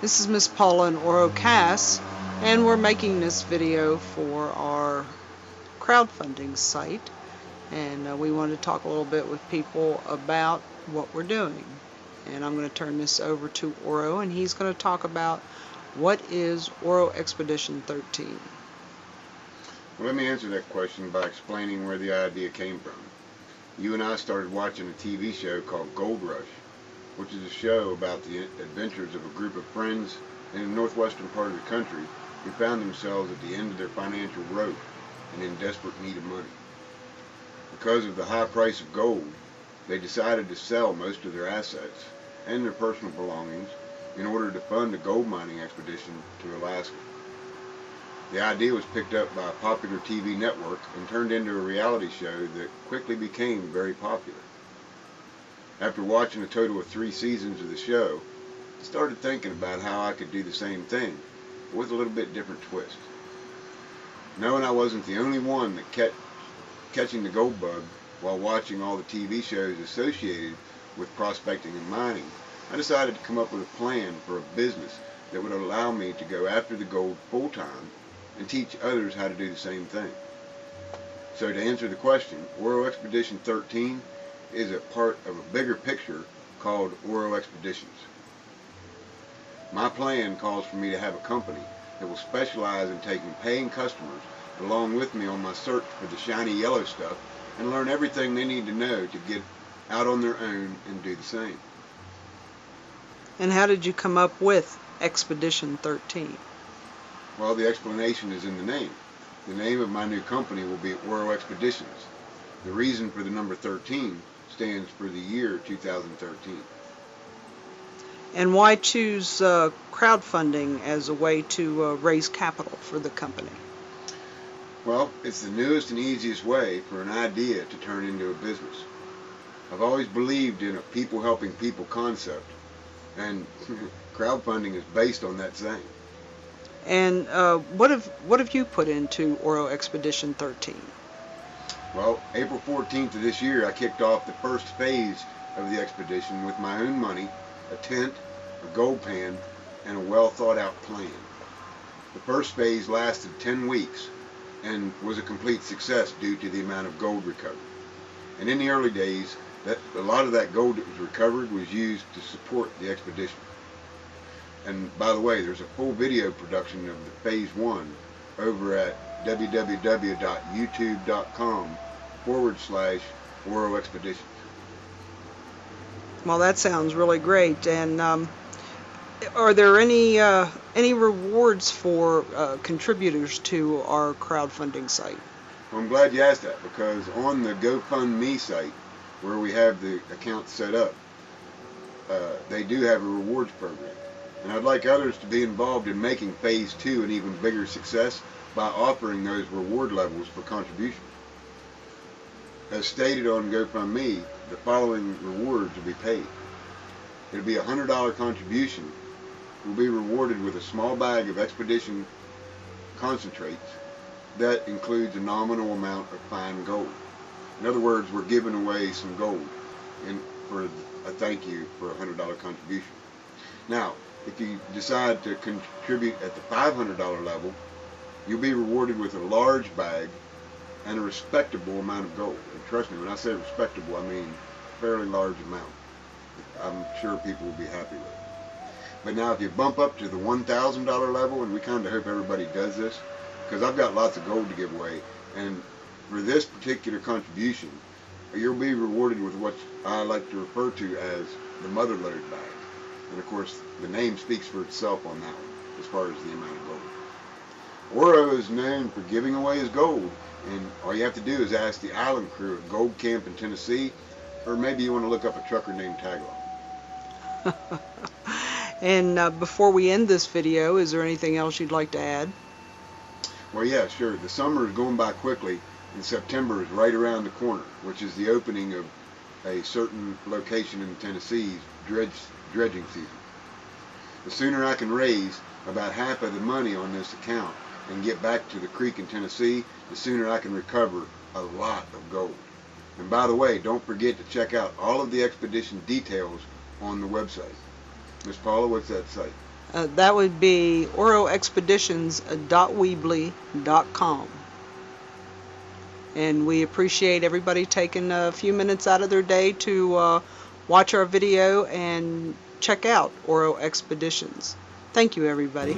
This is Miss Paula and Oro Cass, and we're making this video for our crowdfunding site, and we want to talk a little bit with people about what we're doing. And I'm going to turn this over to Oro, and he's going to talk about what is Oro Expedition 13. Well, let me answer that question by explaining where the idea came from. You and I started watching a TV show called Gold Rush, which is a show about the adventures of a group of friends in the northwestern part of the country who found themselves at the end of their financial rope and in desperate need of money. Because of the high price of gold, they decided to sell most of their assets and their personal belongings in order to fund a gold mining expedition to Alaska. The idea was picked up by a popular TV network and turned into a reality show that quickly became very popular. After watching a total of 3 seasons of the show, I started thinking about how I could do the same thing, but with a little bit different twist. Knowing I wasn't the only one that kept catching the gold bug while watching all the TV shows associated with prospecting and mining, I decided to come up with a plan for a business that would allow me to go after the gold full-time and teach others how to do the same thing. So to answer the question, Oro Expedition 13 is a part of a bigger picture called Oro Expeditions. My plan calls for me to have a company that will specialize in taking paying customers along with me on my search for the shiny yellow stuff and learn everything they need to know to get out on their own and do the same. And how did you come up with Expedition 13? Well, the explanation is in the name. The name of my new company will be Oro Expeditions. The reason for the number 13 stands for the year 2013. And why choose crowdfunding as a way to raise capital for the company? Well, it's the newest and easiest way for an idea to turn into a business. I've always believed in a people helping people concept, and crowdfunding is based on that saying. And what have you put into Oro Expedition 13? Well, April 14th of this year, I kicked off the first phase of the expedition with my own money, a tent, a gold pan, and a well thought out plan. The first phase lasted 10 weeks and was a complete success due to the amount of gold recovered. And in the early days, a lot of that gold that was recovered was used to support the expedition. And by the way, there's a full video production of the phase 1 over at www.youtube.com/Oro Expeditions. Well, that sounds really great. And are there any rewards for contributors to our crowdfunding site? Well, I'm glad you asked that, because on the GoFundMe site, where we have the account set up, they do have a rewards program. And I'd like others to be involved in making phase 2 an even bigger success by offering those reward levels for contribution. As stated on GoFundMe, the following rewards will be paid. It'll be a $100 contribution. Will be rewarded with a small bag of expedition concentrates that includes a nominal amount of fine gold. In other words, we're giving away some gold for a thank you for a $100 contribution. Now, if you decide to contribute at the $500 level, you'll be rewarded with a large bag and a respectable amount of gold. And trust me, when I say respectable, I mean a fairly large amount. I'm sure people will be happy with it. But now if you bump up to the $1,000 level, and we kind of hope everybody does this, because I've got lots of gold to give away, and for this particular contribution, you'll be rewarded with what I like to refer to as the mother load bag. And of course, the name speaks for itself on that one, as far as the amount of gold. Oro is known for giving away his gold, and all you have to do is ask the island crew at Gold Camp in Tennessee, or maybe you want to look up a trucker named Tagalong. And before we end this video, is there anything else you'd like to add? Well, yeah, sure. The summer is going by quickly, and September is right around the corner, which is the opening of a certain location in Tennessee's dredging season. The sooner I can raise about half of the money on this account and get back to the creek in Tennessee, the sooner I can recover a lot of gold. And by the way, don't forget to check out all of the expedition details on the website. Miss Paula, what's that site? That would be Oro Expeditions.weebly.com. And we appreciate everybody taking a few minutes out of their day to watch our video and check out Oro Expeditions. Thank you, everybody.